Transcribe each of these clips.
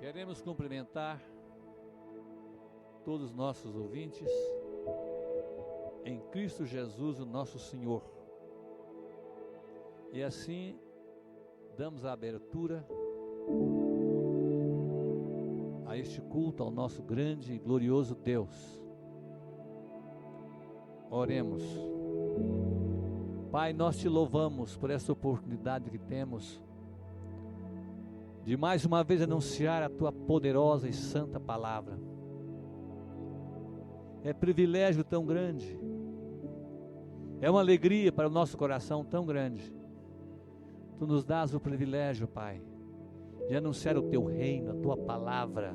Queremos cumprimentar todos os nossos ouvintes em Cristo Jesus, o nosso Senhor. E assim damos a abertura a este culto ao nosso grande e glorioso Deus. Oremos. Pai, nós te louvamos por essa oportunidade que temos de mais uma vez anunciar a tua poderosa e santa palavra. É privilégio tão grande, é uma alegria para o nosso coração tão grande. Tu nos dás o privilégio, Pai, de anunciar o teu reino, a tua palavra,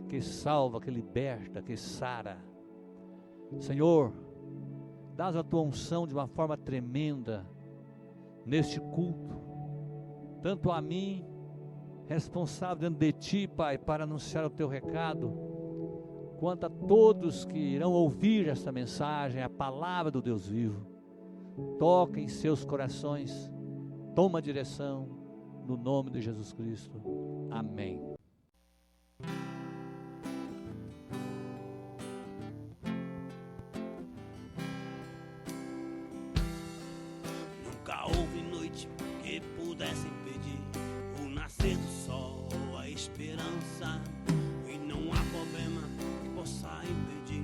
que salva, que liberta, que sara. Senhor, dás a tua unção de uma forma tremenda neste culto, tanto a mim, responsável diante de ti, Pai, para anunciar o teu recado, quanto a todos que irão ouvir esta mensagem, a palavra do Deus vivo. Toca em seus corações, toma direção, no nome de Jesus Cristo. Amém. Nunca houve noite que pudesse impedir o nascer do sol, a esperança. E não há problema que possa impedir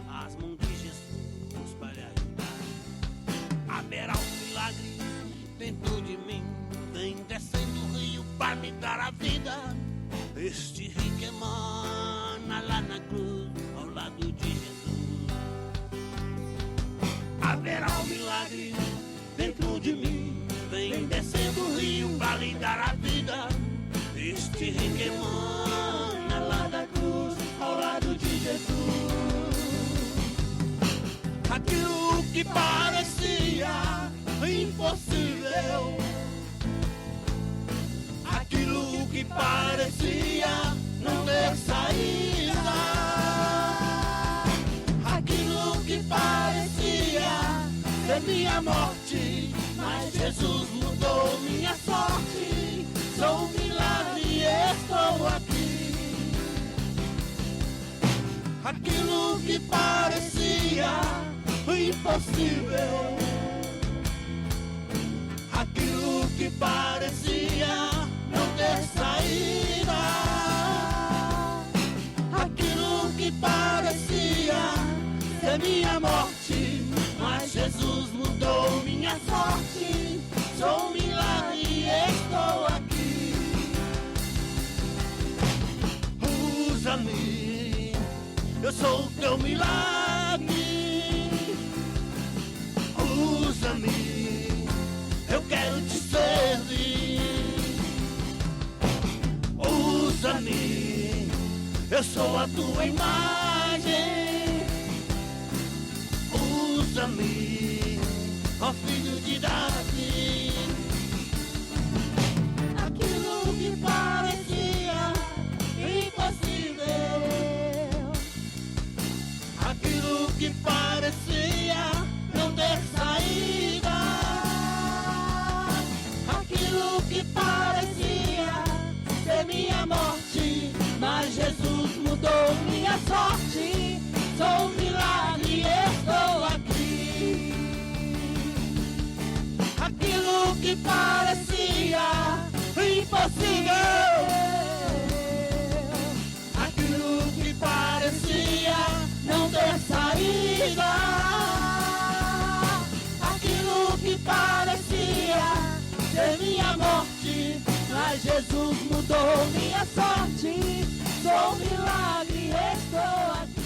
as mãos de Jesus para lhe ajudar. Haverá um milagre dentro de mim, vem descendo o rio para me dar a vida. Este rio que emana lá na cruz, ao lado de Jesus. Haverá um milagre dentro de mim, vem descendo o rio para lhe dar a vida. Este rio que emana lá da cruz, ao lado de Jesus. Aquilo que parecia impossível, aquilo que parecia não ter saída, aquilo que parecia ser minha morte, mas Jesus mudou minha sorte. Sou um milagre e estou aqui. Aquilo que parecia impossível, aquilo que parecia não ter saída, aquilo que parecia ser minha morte, mas Jesus mudou minha sorte. Sou um milagre e estou aqui. Usa-me, eu sou o teu milagre. Usa-me, eu quero te servir. Usa-me, eu sou a tua imagem. Usa-me, ó filho de Davi. Aquilo que parecia impossível, aquilo que parecia não ter saída, aquilo que parecia ser minha morte, mas Jesus mudou minha sorte. Sou um milagre e estou aqui. Aquilo que parecia impossível, aquilo que parecia não ter saída, aquilo que parecia ser minha morte, mas Jesus mudou minha sorte. Sou um milagre e estou aqui.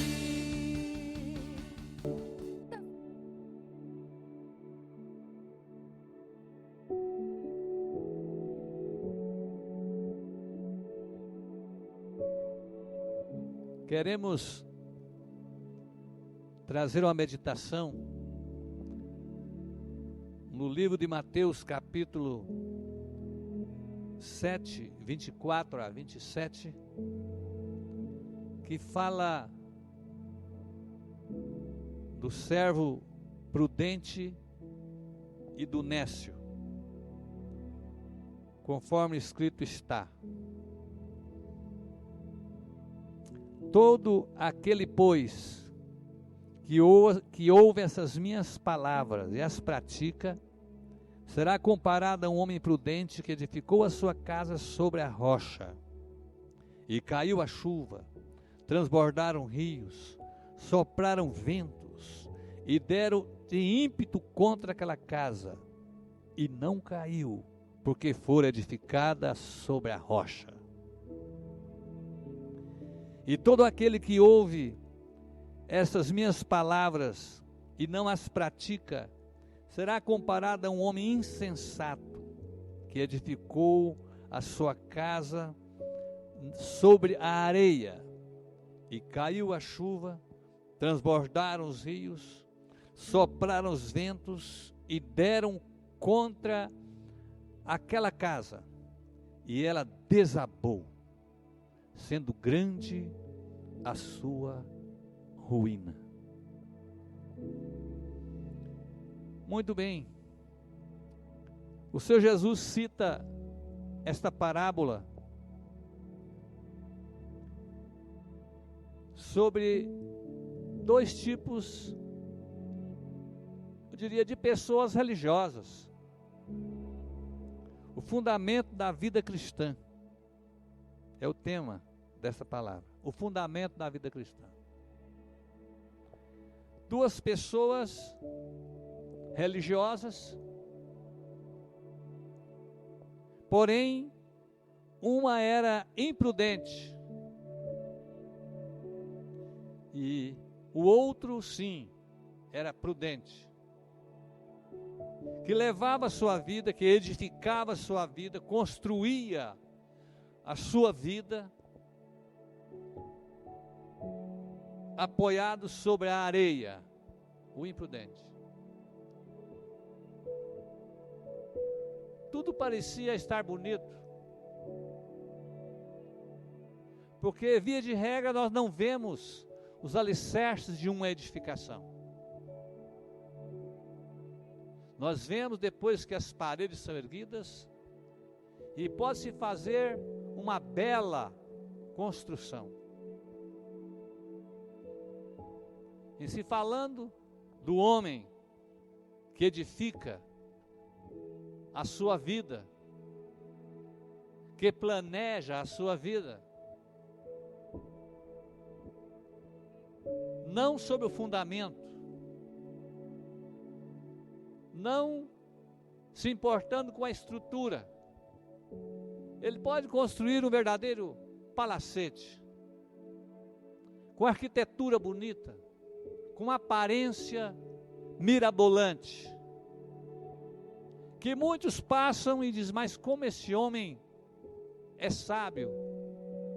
Queremos trazer uma meditação no livro de Mateus, capítulo 7, 24 a 27, que fala do servo prudente e do nécio, conforme escrito está. Todo aquele, pois, que ouve essas minhas palavras e as pratica, será comparado a um homem prudente que edificou a sua casa sobre a rocha. E caiu a chuva, transbordaram rios, sopraram ventos, e deram de ímpeto contra aquela casa, e não caiu, porque fora edificada sobre a rocha. E todo aquele que ouve essas minhas palavras e não as pratica, será comparado a um homem insensato, que edificou a sua casa sobre a areia, e caiu a chuva, transbordaram os rios, sopraram os ventos, e deram contra aquela casa, e ela desabou, sendo grande a sua ruína. Muito bem, o Senhor Jesus cita esta parábola sobre dois tipos, eu diria, de pessoas religiosas. O fundamento da vida cristã é o tema dessa palavra. O fundamento da vida cristã. Duas pessoas religiosas, porém, uma era imprudente e o outro, sim, era prudente, que levava a sua vida, que edificava a sua vida, construía a sua vida, apoiado sobre a areia, o imprudente. Tudo parecia estar bonito, porque via de regra nós não vemos os alicerces de uma edificação. Nós vemos depois que as paredes são erguidas, e pode-se fazer uma bela construção. E se falando do homem que edifica a sua vida, que planeja a sua vida, não sobre o fundamento, não se importando com a estrutura, ele pode construir um verdadeiro palacete, com arquitetura bonita, com aparência mirabolante, que muitos passam e dizem, mas como esse homem é sábio,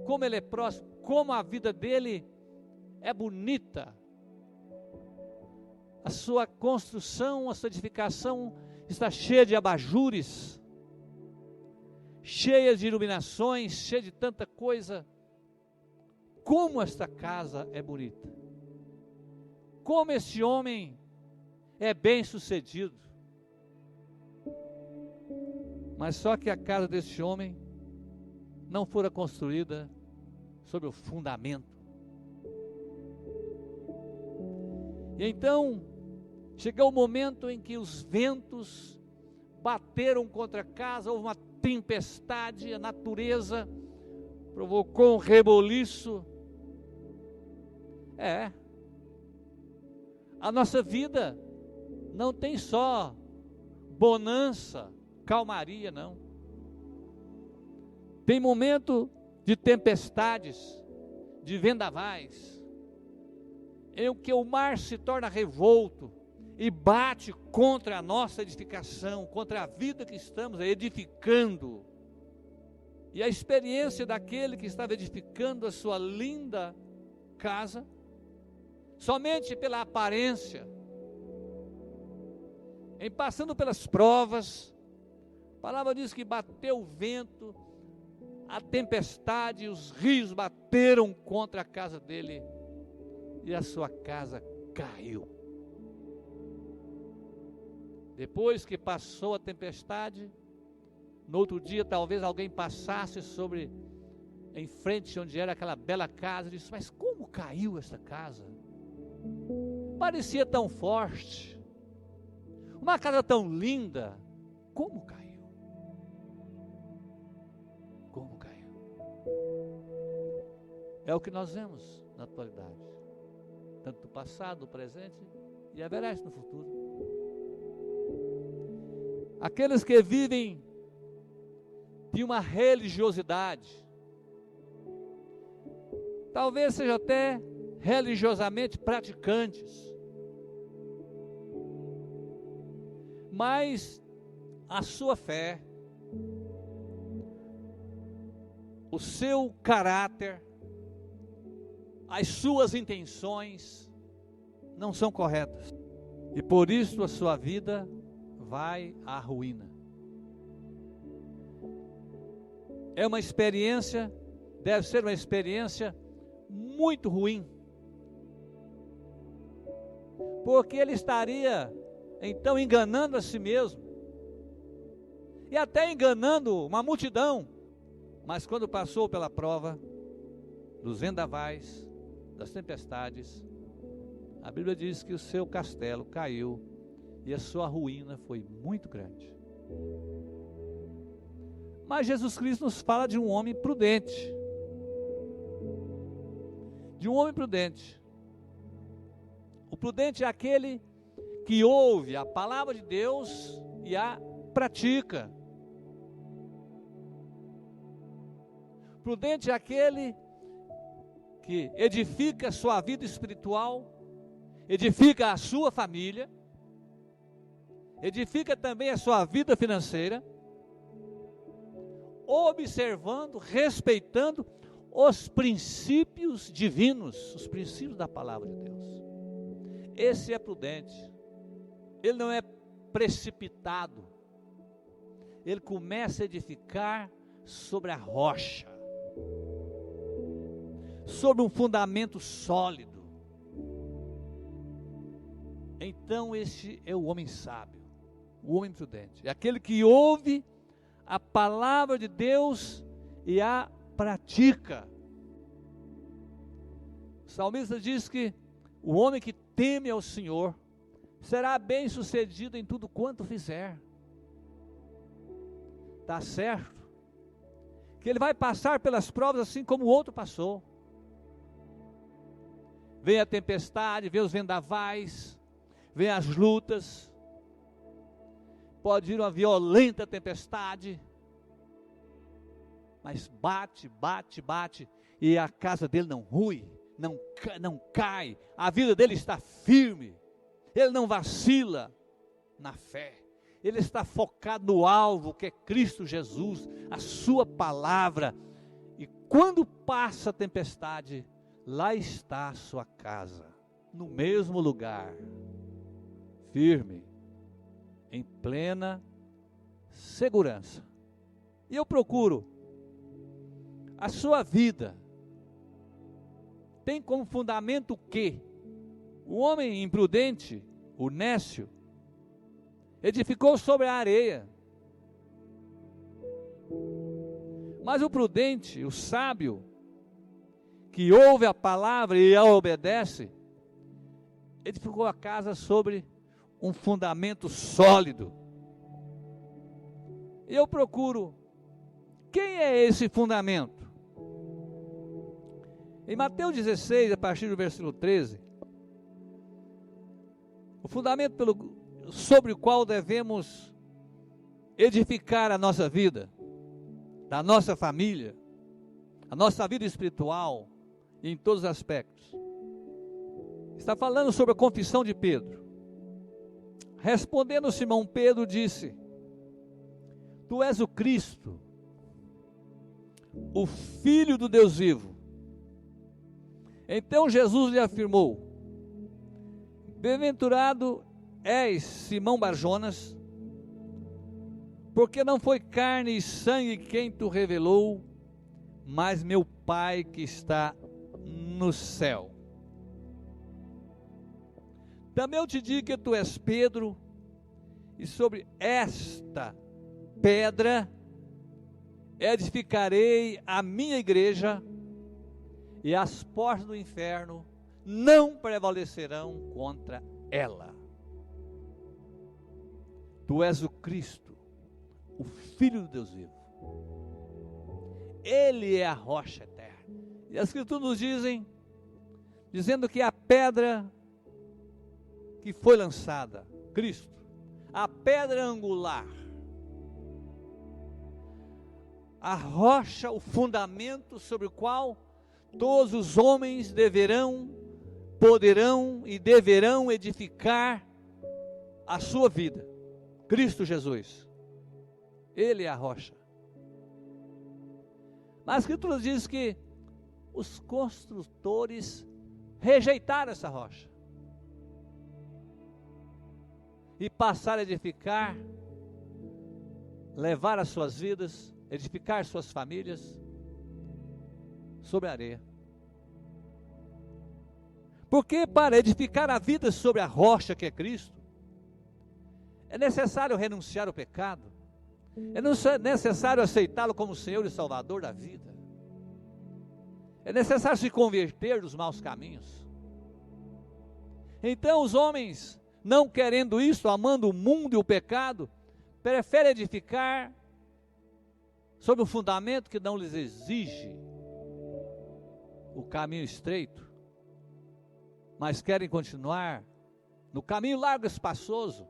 como ele é próximo, como a vida dele é bonita, a sua construção, a sua edificação está cheia de abajures, cheia de iluminações, cheia de tanta coisa. Como esta casa é bonita, como esse homem é bem sucedido. Mas só que a casa desse homem não fora construída sobre o fundamento. E então chegou o momento em que os ventos bateram contra a casa, houve uma tempestade, a natureza provocou um reboliço. A nossa vida não tem só bonança, calmaria, não. Tem momento de tempestades, de vendavais, em que o mar se torna revolto e bate contra a nossa edificação, contra a vida que estamos edificando. E a experiência daquele que estava edificando a sua linda casa, somente pela aparência, em passando pelas provas, a palavra diz que bateu o vento, a tempestade, os rios bateram contra a casa dele, e a sua casa caiu. Depois que passou a tempestade, no outro dia talvez alguém passasse em frente onde era aquela bela casa, disse: mas como caiu essa casa? Parecia tão forte, uma casa tão linda, como caiu? Como caiu? É o que nós vemos na atualidade, tanto do passado, do presente e haverá isso no futuro. Aqueles que vivem de uma religiosidade, talvez sejam até religiosamente praticantes, mas a sua fé, o seu caráter, as suas intenções não são corretas, e por isso a sua vida vai à ruína. É uma experiência, deve ser uma experiência muito ruim, porque ele estaria então enganando a si mesmo, e até enganando uma multidão. Mas quando passou pela prova dos vendavais, das tempestades, a Bíblia diz que o seu castelo caiu e a sua ruína foi muito grande. Mas Jesus Cristo nos fala de um homem prudente, de um homem prudente. O prudente é aquele que ouve a palavra de Deus e a pratica. Prudente é aquele que edifica a sua vida espiritual, edifica a sua família, edifica também a sua vida financeira, observando, respeitando os princípios divinos, os princípios da palavra de Deus. Esse é prudente. Ele não é precipitado. Ele começa a edificar sobre a rocha, sobre um fundamento sólido. Então esse é o homem sábio, o homem prudente. É aquele que ouve a palavra de Deus e a pratica. O salmista diz que o homem que teme ao Senhor será bem sucedido em tudo quanto fizer. Está certo que ele vai passar pelas provas assim como o outro passou. Vem a tempestade, vem os vendavais, vem as lutas, pode vir uma violenta tempestade, mas bate, e a casa dele não rui, não cai, a vida dele está firme, ele não vacila na fé, ele está focado no alvo que é Cristo Jesus, a sua palavra, e quando passa a tempestade, lá está a sua casa, no mesmo lugar, firme, em plena segurança. E eu procuro, a sua vida tem como fundamento o quê? O homem imprudente, o nécio, edificou sobre a areia, mas o prudente, o sábio, que ouve a palavra e a obedece, edificou a casa sobre um fundamento sólido. E eu procuro, quem é esse fundamento? Em Mateus 16, a partir do versículo 13, o fundamento sobre o qual devemos edificar a nossa vida, da nossa família, a nossa vida espiritual, em todos os aspectos. Está falando sobre a confissão de Pedro. Respondendo Simão Pedro disse: Tu és o Cristo, o Filho do Deus vivo. Então Jesus lhe afirmou: Bem-aventurado és, Simão Barjonas, porque não foi carne e sangue quem tu revelou, mas meu Pai que está no céu. Também eu te digo que tu és Pedro, e sobre esta pedra edificarei a minha igreja, e as portas do inferno não prevalecerão contra ela. Tu és o Cristo, o Filho de Deus vivo. Ele é a rocha eterna. E as Escrituras nos dizendo que a pedra que foi lançada, Cristo, a pedra angular, a rocha, o fundamento sobre o qual todos os homens poderão e deverão edificar a sua vida. Cristo Jesus, Ele é a rocha. Mas a Escritura diz que os construtores rejeitaram essa rocha e passaram a edificar, levar as suas vidas, edificar suas famílias sobre a areia. Porque para edificar a vida sobre a rocha que é Cristo, é necessário renunciar ao pecado, é necessário aceitá-lo como Senhor e Salvador da vida, é necessário se converter dos maus caminhos. Então os homens, não querendo isso, amando o mundo e o pecado, preferem edificar sobre um fundamento que não lhes exige o caminho estreito, mas querem continuar no caminho largo e espaçoso.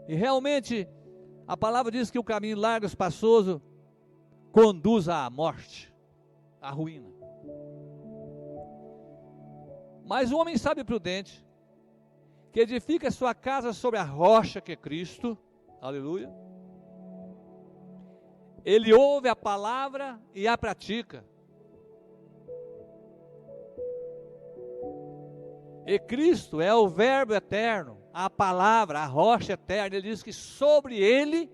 E realmente a palavra diz que o caminho largo e espaçoso conduz à morte, à ruína. Mas o homem sábio e prudente, que edifica sua casa sobre a rocha que é Cristo, aleluia, ele ouve a palavra e a pratica. E Cristo é o verbo eterno, a palavra, a rocha eterna. Ele diz que sobre ele,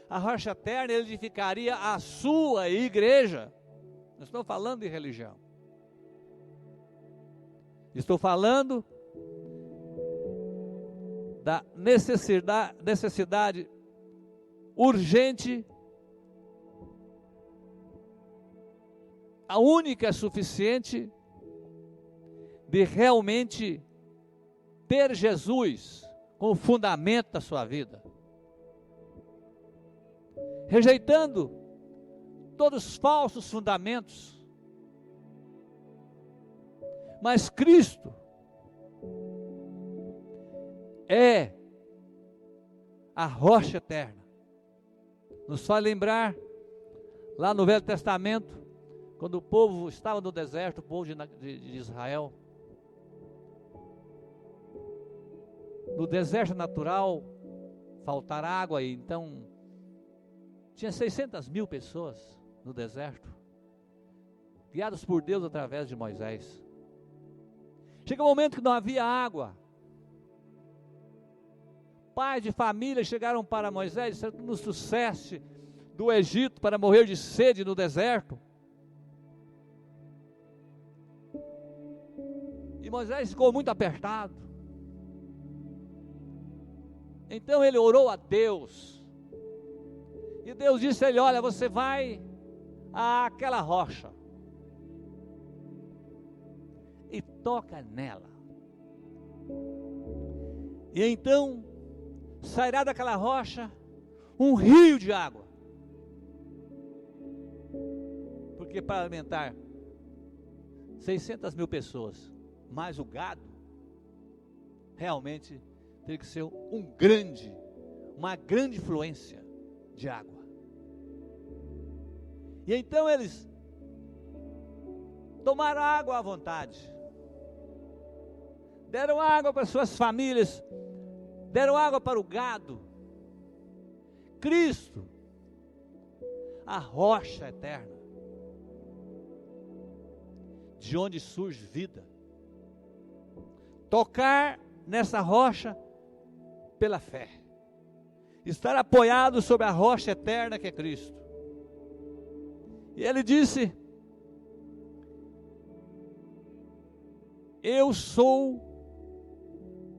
a rocha eterna, ele edificaria a sua igreja. Não estou falando de religião. Estou falando da necessidade urgente, a única suficiente, de realmente ter Jesus como fundamento da sua vida, rejeitando todos os falsos fundamentos, mas Cristo é a rocha eterna. Nos faz lembrar lá no Velho Testamento, quando o povo estava no deserto, o povo de Israel, no deserto natural, faltar água, e então tinha 600.000 pessoas no deserto, guiados por Deus através de Moisés. Chega um momento que não havia água. Pais de família chegaram para Moisés e disseram: nos trouxeste do Egito para morrer de sede no deserto. E Moisés ficou muito apertado. Então ele orou a Deus, e Deus disse a ele: olha, você vai àquela rocha e toca nela, e então sairá daquela rocha um rio de água, porque para alimentar 600.000 pessoas, mais o gado, realmente teria que ser uma grande fluência de água. E então eles tomaram água à vontade, deram água para suas famílias, deram água para o gado. Cristo, a rocha eterna, de onde surge vida. Tocar nessa rocha pela fé, estar apoiado sobre a rocha eterna que é Cristo. E ele disse: eu sou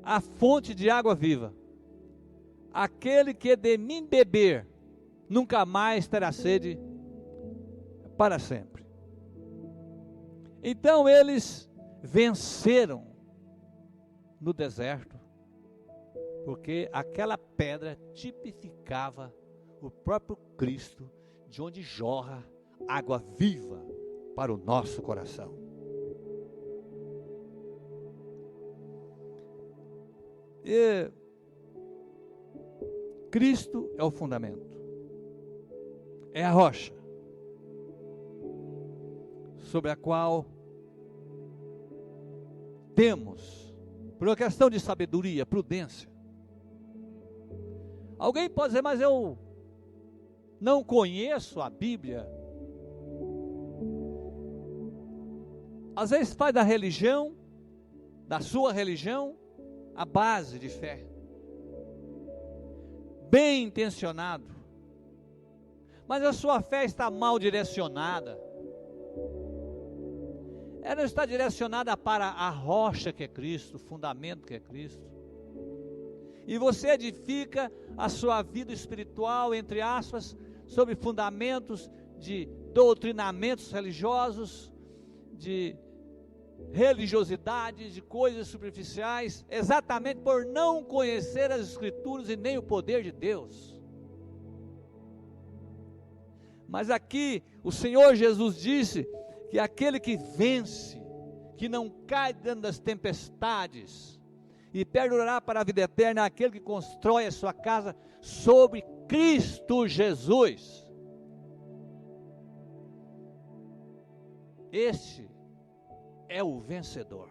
a fonte de água viva, aquele que de mim beber nunca mais terá sede para sempre. Então eles venceram no deserto, porque aquela pedra tipificava o próprio Cristo, de onde jorra água viva para o nosso coração. E Cristo é o fundamento, é a rocha sobre a qual temos, por uma questão de sabedoria, prudência. Alguém pode dizer, mas eu não conheço a Bíblia. Às vezes faz da religião, da sua religião, a base de fé. Bem intencionado, mas a sua fé está mal direcionada. Ela está direcionada para a rocha que é Cristo, o fundamento que é Cristo. E você edifica a sua vida espiritual, entre aspas, sobre fundamentos de doutrinamentos religiosos, de religiosidade, de coisas superficiais, exatamente por não conhecer as Escrituras e nem o poder de Deus. Mas aqui o Senhor Jesus disse que aquele que vence, que não cai dentro das tempestades e perdurará para a vida eterna, é aquele que constrói a sua casa sobre Cristo Jesus. Este é o vencedor.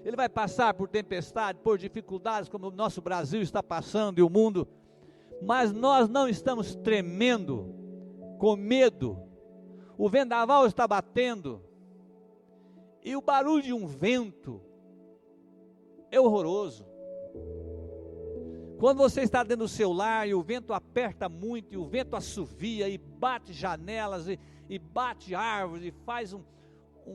Ele vai passar por tempestade, por dificuldades, como o nosso Brasil está passando e o mundo, mas nós não estamos tremendo, com medo. O vendaval está batendo, e o barulho de um vento é horroroso. Quando você está dentro do seu lar e o vento aperta muito, e o vento assovia e bate janelas e bate árvores e faz um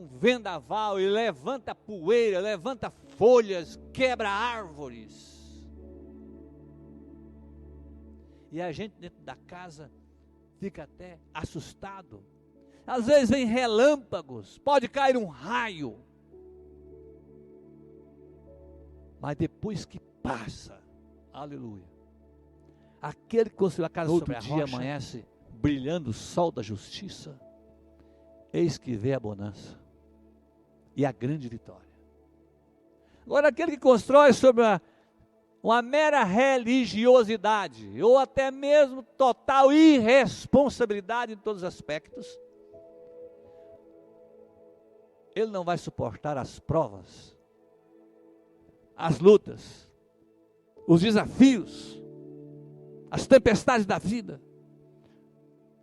vendaval e levanta poeira, levanta folhas, quebra árvores. E a gente dentro da casa fica até assustado. Às vezes vem relâmpagos, pode cair um raio. Mas depois que passa, aleluia, aquele que construiu a casa sobre a rocha, amanhece brilhando o sol da justiça, eis que vê a bonança e a grande vitória. Agora aquele que constrói sobre uma mera religiosidade, ou até mesmo total irresponsabilidade em todos os aspectos, ele não vai suportar as provas, as lutas, os desafios, as tempestades da vida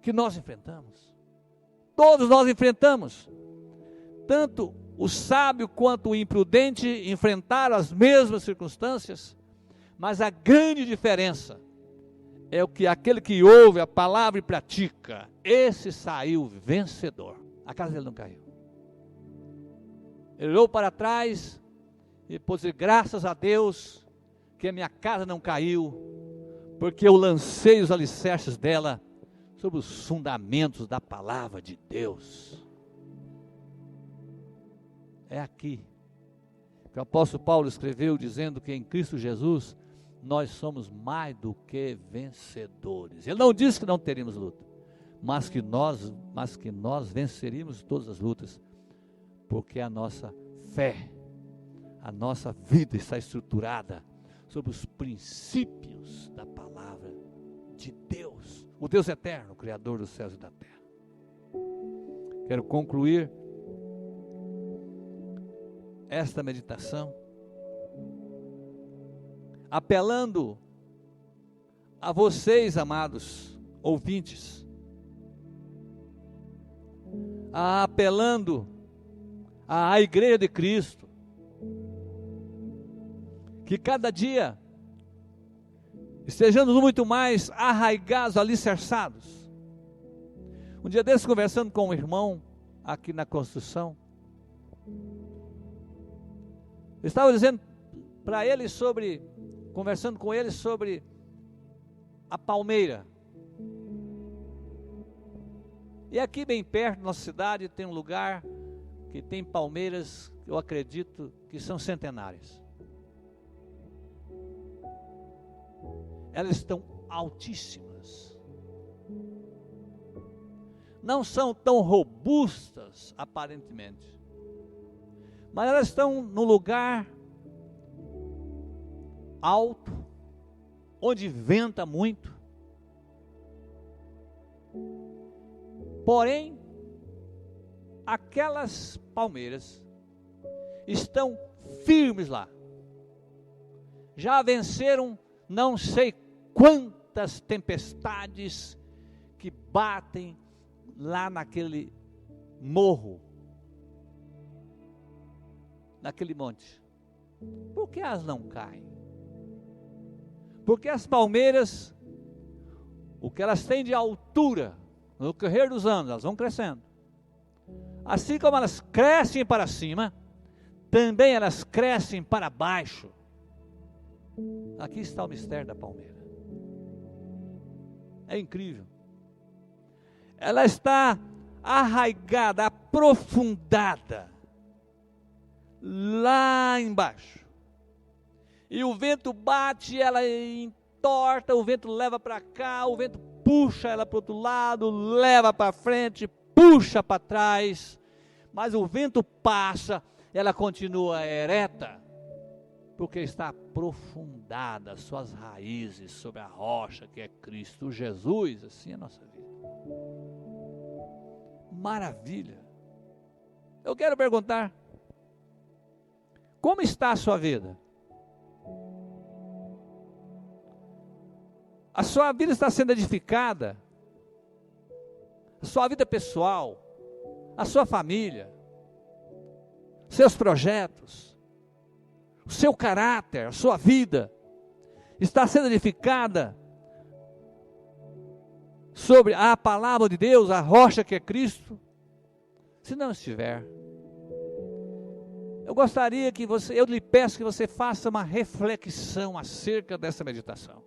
que nós enfrentamos. Todos nós enfrentamos. Tanto o sábio quanto o imprudente enfrentaram as mesmas circunstâncias, mas a grande diferença é o que aquele que ouve a palavra e pratica, esse saiu vencedor. A casa dele não caiu. Ele olhou para trás e pôs graças a Deus que a minha casa não caiu, porque eu lancei os alicerces dela sobre os fundamentos da palavra de Deus. É aqui que o apóstolo Paulo escreveu dizendo que em Cristo Jesus nós somos mais do que vencedores. Ele não disse que não teríamos luta, mas que nós venceríamos todas as lutas, porque a nossa fé, a nossa vida está estruturada sobre os princípios da palavra de Deus, o Deus eterno, Criador dos céus e da terra. Quero concluir esta meditação apelando a vocês, amados ouvintes, apelando à Igreja de Cristo, que cada dia estejamos muito mais arraigados, alicerçados. Um dia desses, conversando com um irmão aqui na construção, eu estava dizendo para ele conversando com ele sobre a palmeira. E aqui bem perto da nossa cidade tem um lugar que tem palmeiras, que eu acredito que são centenárias. Elas estão altíssimas. Não são tão robustas, aparentemente. Mas elas estão num lugar alto, onde venta muito. Porém, aquelas palmeiras estão firmes lá. Já venceram não sei quantas tempestades que batem lá naquele morro, naquele monte. Por que elas não caem? Porque as palmeiras, o que elas têm de altura, no correr dos anos, elas vão crescendo. Assim como elas crescem para cima, também elas crescem para baixo. Aqui está o mistério da palmeira. É incrível. Ela está arraigada, aprofundada, lá embaixo. E o vento bate, ela entorta, o vento leva para cá, o vento puxa ela para o outro lado, leva para frente, puxa para trás. Mas o vento passa, ela continua ereta, porque está aprofundada suas raízes sobre a rocha que é Cristo Jesus. Assim é a nossa vida. Maravilha. Eu quero perguntar, como está a sua vida? A sua vida está sendo edificada? A sua vida pessoal, a sua família, seus projetos, o seu caráter, a sua vida está sendo edificada sobre a palavra de Deus, a rocha que é Cristo? Se não estiver, eu gostaria que eu lhe peço que você faça uma reflexão acerca dessa meditação.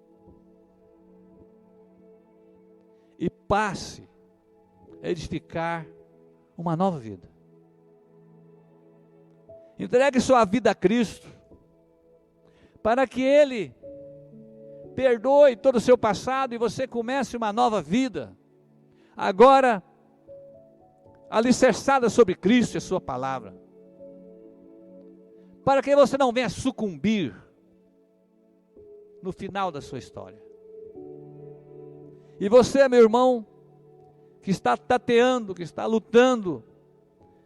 E passe a edificar uma nova vida. Entregue sua vida a Cristo, para que Ele perdoe todo o seu passado e você comece uma nova vida, agora alicerçada sobre Cristo e a sua palavra, para que você não venha sucumbir no final da sua história. E você, meu irmão, que está tateando, que está lutando,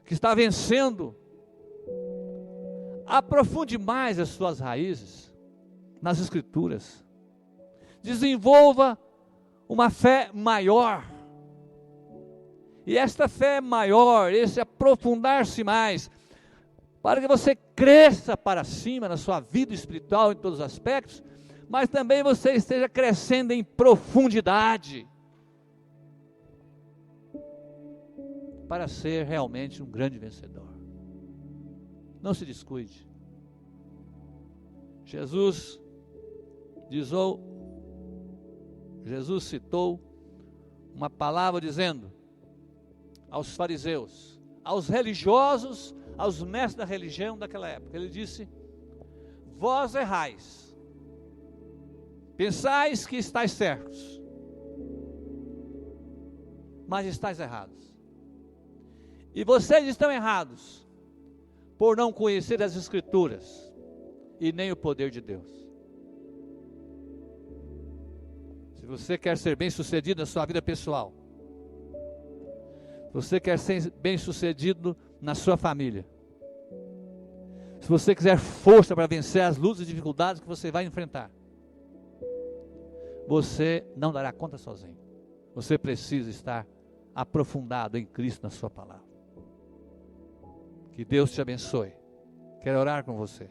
que está vencendo, aprofunde mais as suas raízes nas Escrituras. Desenvolva uma fé maior. E esta fé maior, esse aprofundar-se mais, para que você cresça para cima na sua vida espiritual em todos os aspectos, mas também você esteja crescendo em profundidade, para ser realmente um grande vencedor. Não se descuide. Jesus citou uma palavra dizendo aos fariseus, aos religiosos, aos mestres da religião daquela época. Ele disse: vós errais, pensais que estáis certos, mas estáis errados. E vocês estão errados por não conhecer as Escrituras e nem o poder de Deus. Se você quer ser bem sucedido na sua vida pessoal, se você quer ser bem sucedido na sua família, se você quiser força para vencer as lutas e dificuldades que você vai enfrentar, você não dará conta sozinho. Você precisa estar aprofundado em Cristo, na sua palavra. Que Deus te abençoe. Quero orar com você.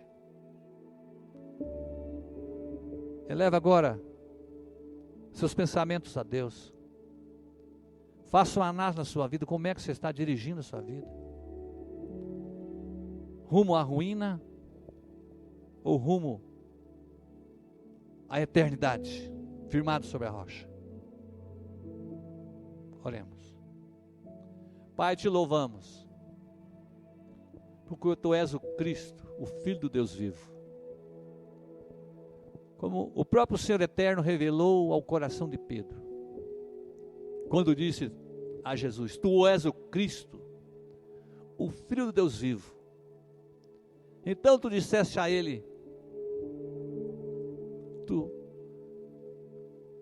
Eleva agora seus pensamentos a Deus. Faça uma análise na sua vida. Como é que você está dirigindo a sua vida? Rumo à ruína ou rumo à eternidade, firmado sobre a rocha? Oremos. Pai, te louvamos, porque tu és o Cristo, o Filho do Deus vivo. Como o próprio Senhor Eterno revelou ao coração de Pedro, quando disse a Jesus: tu és o Cristo, o Filho do Deus vivo. Então tu disseste a ele: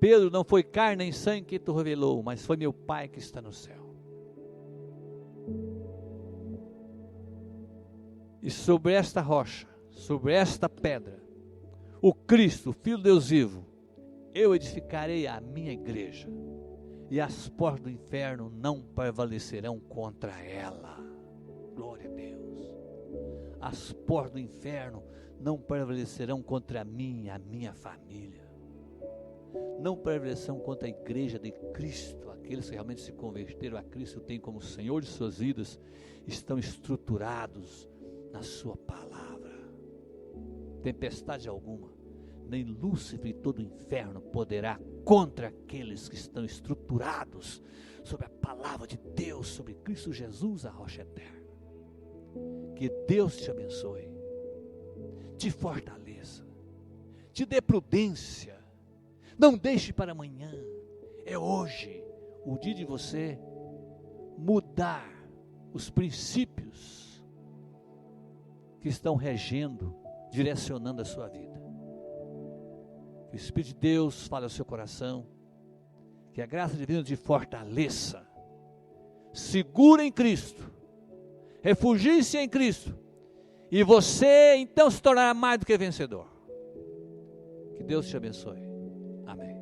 Pedro, não foi carne nem sangue que tu revelou, mas foi meu Pai que está no céu. E sobre esta rocha, sobre esta pedra, o Cristo, o Filho de Deus vivo, eu edificarei a minha igreja, e as portas do inferno não prevalecerão contra ela. Glória a Deus. As portas do inferno não prevalecerão contra mim e a minha família. Não prevalecerão contra a igreja de Cristo. Aqueles que realmente se converteram a Cristo, têm como Senhor de suas vidas, estão estruturados na sua palavra. Tempestade alguma, nem Lúcifer e todo o inferno poderá contra aqueles que estão estruturados sobre a palavra de Deus, sobre Cristo Jesus, a rocha eterna. Que Deus te abençoe, te fortaleça, te dê prudência. Não deixe para amanhã, é hoje o dia de você mudar os princípios que estão regendo, direcionando a sua vida. Que o Espírito de Deus fale ao seu coração, que a graça divina te fortaleça, segura em Cristo, refugie-se em Cristo, e você então se tornará mais do que vencedor. Que Deus te abençoe. Amém.